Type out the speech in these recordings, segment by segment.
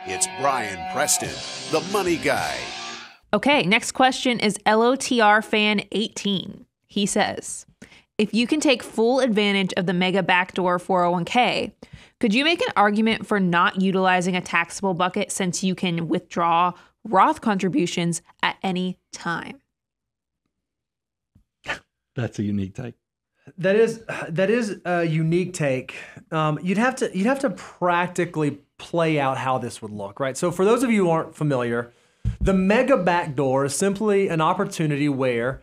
It's Brian Preston, the money guy. Okay, next question is LOTR fan 18. He says, if you can take full advantage of the mega backdoor 401k, could you make an argument for not utilizing a taxable bucket since you can withdraw Roth contributions at any time? That's a unique take. That is a unique take. You'd have to practically play out how this would look, right? So for those of you who aren't familiar, the mega backdoor is simply an opportunity where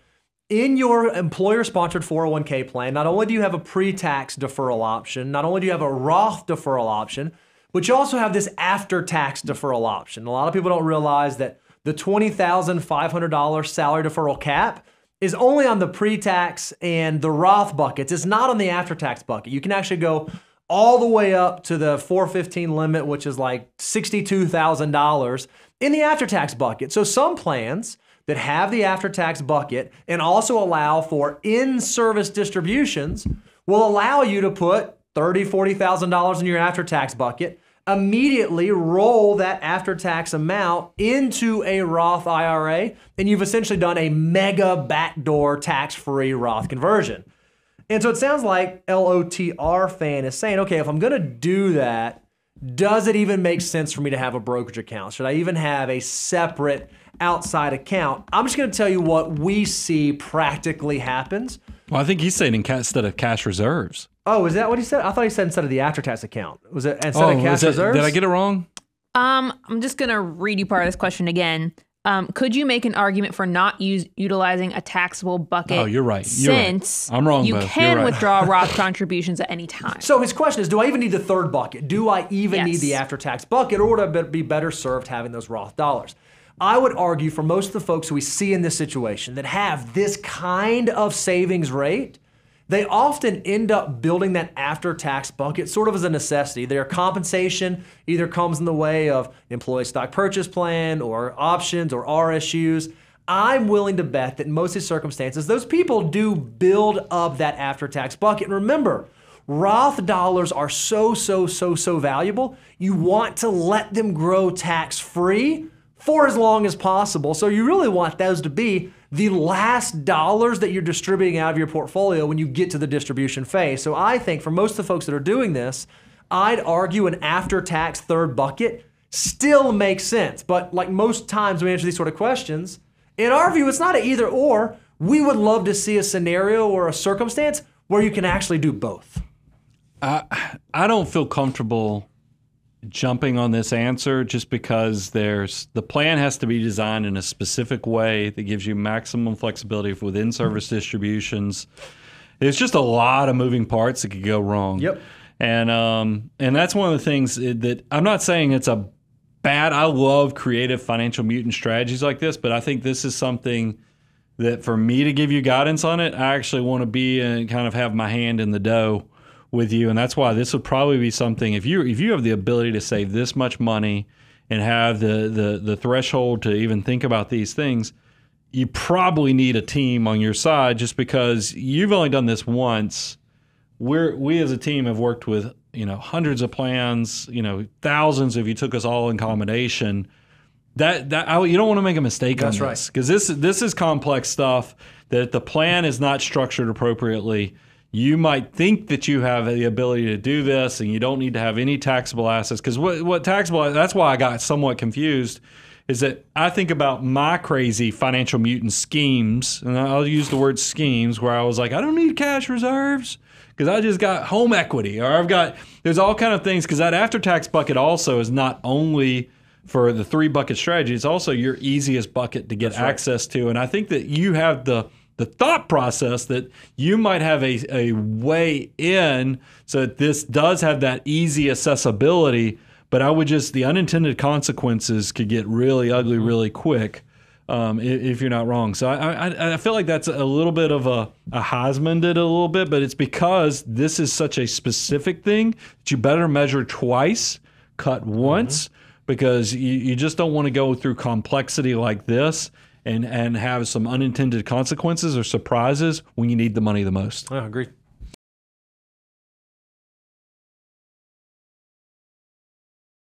in your employer-sponsored 401k plan, not only do you have a pre-tax deferral option, not only do you have a Roth deferral option, but you also have this after-tax deferral option. A lot of people don't realize that the $20,500 salary deferral cap is only on the pre-tax and the Roth buckets. It's not on the after-tax bucket. You can actually go all the way up to the 415 limit, which is like $62,000 in the after-tax bucket. So some plans that have the after-tax bucket and also allow for in-service distributions will allow you to put $30,000, $40,000 in your after-tax bucket, immediately roll that after-tax amount into a Roth IRA, and you've essentially done a mega backdoor tax-free Roth conversion. And so it sounds like LOTR fan is saying, okay, if I'm going to do that, does it even make sense for me to have a brokerage account? Should I even have a separate outside account? I'm just going to tell you what we see practically happens. Well, I think he's saying instead of cash reserves. Oh, is that what he said? I thought he said instead of the after-tax account. Was it instead of cash reserves? Did I get it wrong? I'm just going to read you part of this question again. Could you make an argument for not utilizing a taxable bucket? Oh, you're right. Since I'm wrong, you Bo. can withdraw Roth contributions at any time. So his question is, do I even need the third bucket? Do I even need the after-tax bucket, or would I be better served having those Roth dollars? I would argue for most of the folks who we see in this situation that have this kind of savings rate, they often end up building that after-tax bucket sort of as a necessity. Their compensation either comes in the way of employee stock purchase plan or options or RSUs. I'm willing to bet that in most of these circumstances, those people do build up that after-tax bucket. And remember, Roth dollars are so valuable. You want to let them grow tax-free for as long as possible. So you really want those to be the last dollars that you're distributing out of your portfolio when you get to the distribution phase. So I think for most of the folks that are doing this, I'd argue an after-tax third bucket still makes sense. But like most times we answer these sort of questions, in our view, it's not an either or. We would love to see a scenario or a circumstance where you can actually do both. I don't feel comfortable jumping on this answer just because the plan has to be designed in a specific way that gives you maximum flexibility within service distributions. There's just a lot of moving parts that could go wrong. Yep. And that's one of the things that I'm not saying it's a bad. I love creative financial mutant strategies like this, but I think this is something that for me to give you guidance on it, I actually want to be and kind of have my hand in the dough with you, and that's why this would probably be something. If you have the ability to save this much money and have the threshold to even think about these things, you probably need a team on your side. Just because you've only done this once, we as a team have worked with hundreds of plans, thousands if you took us all in combination. You don't want to make a mistake on this, because this is complex stuff that the plan is not structured appropriately. You might think that you have the ability to do this and you don't need to have any taxable assets. Because what taxable, that's why I got somewhat confused, is that I think about my crazy financial mutant schemes, and I'll use the word schemes, where I was like, I don't need cash reserves because I just got home equity, or there's all kind of things, because that after-tax bucket also is not only for the 3-bucket strategy, it's also your easiest bucket to get access to. And I think that you have the thought process that you might have a way in so that this does have that easy accessibility, but the unintended consequences could get really ugly really quick if you're not wrong. So I feel like that's a little bit of a Heisman did a little bit, but it's because this is such a specific thing that you better measure twice, cut once, because you just don't want to go through complexity like this and have some unintended consequences or surprises when you need the money the most. I agree.